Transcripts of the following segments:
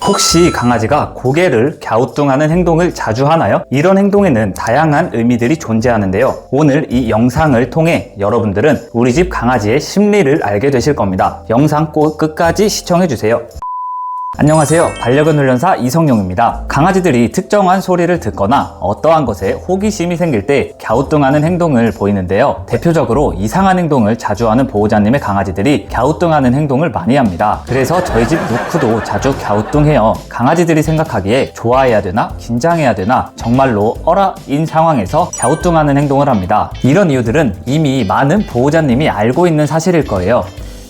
혹시 강아지가 고개를 갸우뚱하는 행동을 자주 하나요? 이런 행동에는 다양한 의미들이 존재하는데요. 오늘 이 영상을 통해 여러분들은 우리 집 강아지의 심리를 알게 되실 겁니다. 영상 꼭 끝까지 시청해주세요. 안녕하세요. 반려견 훈련사 이성용입니다. 강아지들이 특정한 소리를 듣거나 어떠한 것에 호기심이 생길 때 갸우뚱하는 행동을 보이는데요. 대표적으로 이상한 행동을 자주 하는 보호자님의 강아지들이 갸우뚱하는 행동을 많이 합니다. 그래서 저희 집 루크도 자주 갸우뚱해요. 강아지들이 생각하기에 좋아해야 되나 긴장해야 되나 정말로 어라인 상황에서 갸우뚱하는 행동을 합니다. 이런 이유들은 이미 많은 보호자님이 알고 있는 사실일 거예요.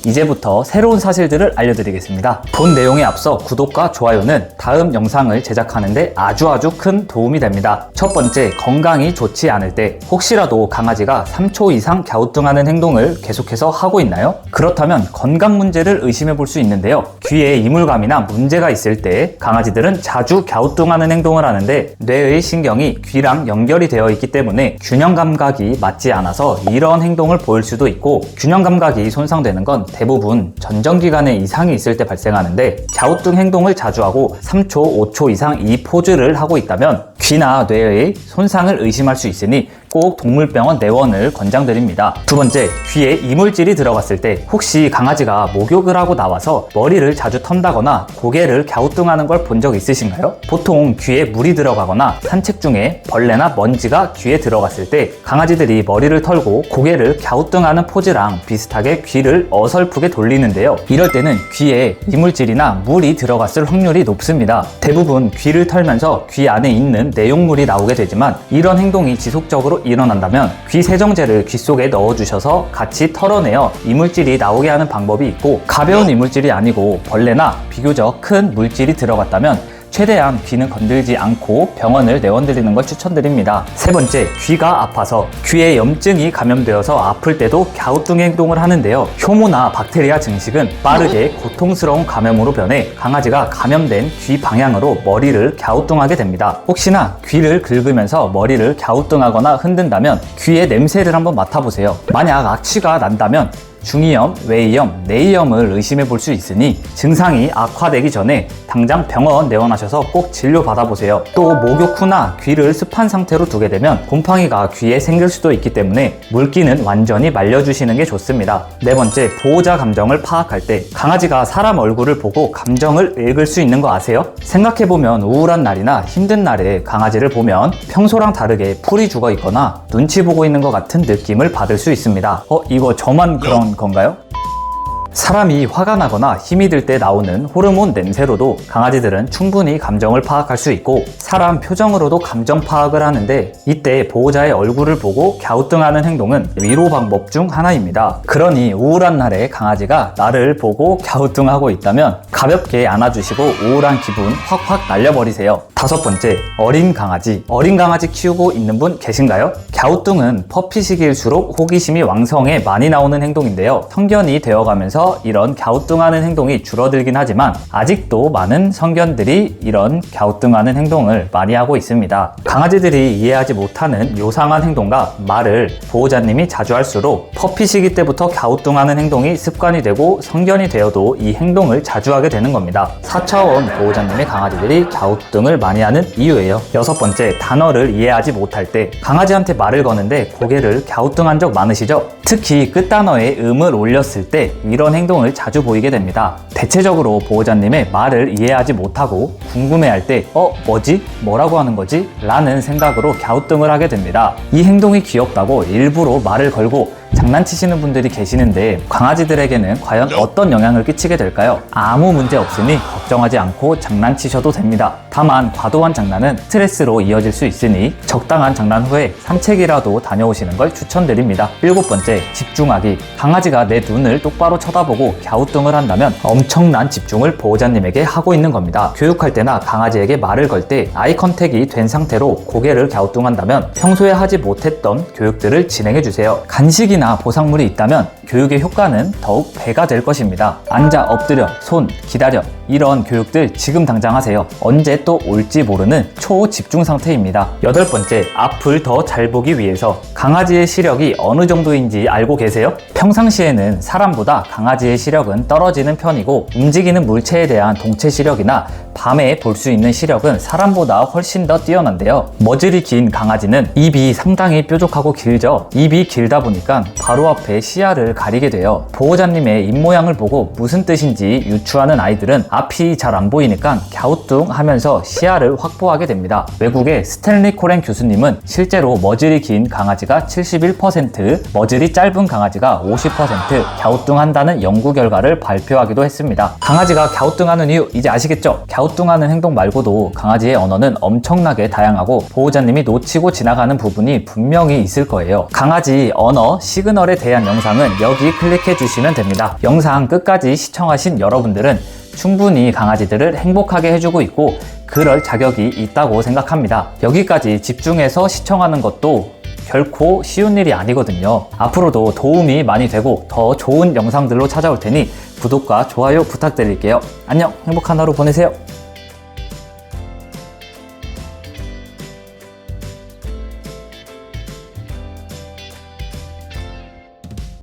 이제부터 새로운 사실들을 알려드리겠습니다. 본 내용에 앞서 구독과 좋아요는 다음 영상을 제작하는데 아주 큰 도움이 됩니다. 첫 번째, 건강이 좋지 않을 때 혹시라도 강아지가 3초 이상 갸우뚱하는 행동을 계속해서 하고 있나요? 그렇다면 건강 문제를 의심해 볼 수 있는데요. 귀에 이물감이나 문제가 있을 때 강아지들은 자주 갸우뚱하는 행동을 하는데 뇌의 신경이 귀랑 연결이 되어 있기 때문에 균형 감각이 맞지 않아서 이런 행동을 보일 수도 있고, 균형 감각이 손상되는 건 대부분 전정기관에 이상이 있을 때 발생하는데, 갸우뚱 행동을 자주 하고 3초, 5초 이상 이 포즈를 하고 있다면 귀나 뇌의 손상을 의심할 수 있으니 꼭 동물병원 내원을 권장드립니다. 두 번째, 귀에 이물질이 들어갔을 때 혹시 강아지가 목욕을 하고 나와서 머리를 자주 턴다거나 고개를 갸우뚱하는 걸 본 적 있으신가요? 보통 귀에 물이 들어가거나 산책 중에 벌레나 먼지가 귀에 들어갔을 때 강아지들이 머리를 털고 고개를 갸우뚱하는 포즈랑 비슷하게 귀를 어설프게 돌리는데요. 이럴 때는 귀에 이물질이나 물이 들어갔을 확률이 높습니다. 대부분 귀를 털면서 귀 안에 있는 내용물이 나오게 되지만, 이런 행동이 지속적으로 일어난다면 귀 세정제를 귀 속에 넣어주셔서 같이 털어내어 이물질이 나오게 하는 방법이 있고, 가벼운 이물질이 아니고 벌레나 비교적 큰 물질이 들어갔다면 최대한 귀는 건들지 않고 병원을 내원드리는 걸 추천드립니다. 세 번째, 귀가 아파서 귀에 염증이 감염되어서 아플 때도 갸우뚱 행동을 하는데요. 효모나 박테리아 증식은 빠르게 고통스러운 감염으로 변해 강아지가 감염된 귀 방향으로 머리를 갸우뚱하게 됩니다. 혹시나 귀를 긁으면서 머리를 갸우뚱하거나 흔든다면 귀의 냄새를 한번 맡아보세요. 만약 악취가 난다면 중이염, 외이염, 내이염을 의심해 볼 수 있으니 증상이 악화되기 전에 당장 병원 내원하셔서 꼭 진료 받아보세요. 또 목욕 후나 귀를 습한 상태로 두게 되면 곰팡이가 귀에 생길 수도 있기 때문에 물기는 완전히 말려주시는 게 좋습니다. 네 번째, 보호자 감정을 파악할 때 강아지가 사람 얼굴을 보고 감정을 읽을 수 있는 거 아세요? 생각해보면 우울한 날이나 힘든 날에 강아지를 보면 평소랑 다르게 풀이 죽어 있거나 눈치 보고 있는 것 같은 느낌을 받을 수 있습니다. 이거 저만 그런 건가요? 사람이 화가 나거나 힘이 들 때 나오는 호르몬 냄새로도 강아지들은 충분히 감정을 파악할 수 있고, 사람 표정으로도 감정 파악을 하는데 이때 보호자의 얼굴을 보고 갸우뚱하는 행동은 위로 방법 중 하나입니다. 그러니 우울한 날에 강아지가 나를 보고 갸우뚱하고 있다면 가볍게 안아주시고 우울한 기분 확 날려버리세요. 다섯 번째, 어린 강아지 키우고 있는 분 계신가요? 갸우뚱은 퍼피 시기일수록 호기심이 왕성해 많이 나오는 행동인데요. 성견이 되어가면서 이런 갸우뚱하는 행동이 줄어들긴 하지만 아직도 많은 성견들이 이런 갸우뚱하는 행동을 많이 하고 있습니다. 강아지들이 이해하지 못하는 요상한 행동과 말을 보호자님이 자주 할수록 퍼피 시기 때부터 갸우뚱하는 행동이 습관이 되고 성견이 되어도 이 행동을 자주 하게 되는 겁니다. 4차원 보호자님의 강아지들이 갸우뚱을 많이 하는 이유예요. 여섯 번째, 단어를 이해하지 못할 때 강아지한테 말을 거는데 고개를 갸우뚱한 적 많으시죠? 특히 끝단어에 음을 올렸을 때 이런 행동을 자주 보이게 됩니다. 대체적으로 보호자님의 말을 이해하지 못하고 궁금해할 때 뭐지? 뭐라고 하는 거지? 라는 생각으로 갸우뚱을 하게 됩니다. 이 행동이 귀엽다고 일부러 말을 걸고 장난치시는 분들이 계시는데 강아지들에게는 과연 어떤 영향을 끼치게 될까요? 아무 문제 없으니 걱정하지 않고 장난치셔도 됩니다. 다만 과도한 장난은 스트레스로 이어질 수 있으니 적당한 장난 후에 산책이라도 다녀오시는 걸 추천드립니다. 일곱 번째, 집중하기. 강아지가 내 눈을 똑바로 쳐다보고 갸우뚱을 한다면 엄청난 집중을 보호자님에게 하고 있는 겁니다. 교육할 때나 강아지에게 말을 걸 때 아이 컨택이 된 상태로 고개를 갸우뚱한다면 평소에 하지 못했던 교육들을 진행해주세요. 간식이나 보상물이 있다면 교육의 효과는 더욱 배가 될 것입니다. 앉아, 엎드려, 손, 기다려, 이런 교육들 지금 당장 하세요. 언제 또 올지 모르는 초집중 상태입니다. 8번째, 앞을 더 잘 보기 위해서. 강아지의 시력이 어느 정도인지 알고 계세요? 평상시에는 사람보다 강아지의 시력은 떨어지는 편이고, 움직이는 물체에 대한 동체 시력이나 밤에 볼 수 있는 시력은 사람보다 훨씬 더 뛰어난데요. 머질이 긴 강아지는 입이 상당히 뾰족하고 길죠. 입이 길다 보니까 바로 앞에 시야를 가리게 돼요. 보호자님의 입 모양을 보고 무슨 뜻인지 유추하는 아이들은 앞이 잘 안 보이니까 갸우뚱하면서 시야를 확보하게 됩니다. 외국의 스탠리 코렌 교수님은 실제로 머질이 긴 강아지가 71%, 머질이 짧은 강아지가 50% 갸우뚱한다는 연구 결과를 발표하기도 했습니다. 강아지가 갸우뚱하는 이유 이제 아시겠죠? 갸우뚱하는 행동 말고도 강아지의 언어는 엄청나게 다양하고 보호자님이 놓치고 지나가는 부분이 분명히 있을 거예요. 강아지 언어 시그널에 대한 영상은 여기 클릭해 주시면 됩니다. 영상 끝까지 시청하신 여러분들은 충분히 강아지들을 행복하게 해주고 있고 그럴 자격이 있다고 생각합니다. 여기까지 집중해서 시청하는 것도 결코 쉬운 일이 아니거든요. 앞으로도 도움이 많이 되고 더 좋은 영상들로 찾아올 테니 구독과 좋아요 부탁드릴게요. 안녕, 행복한 하루 보내세요.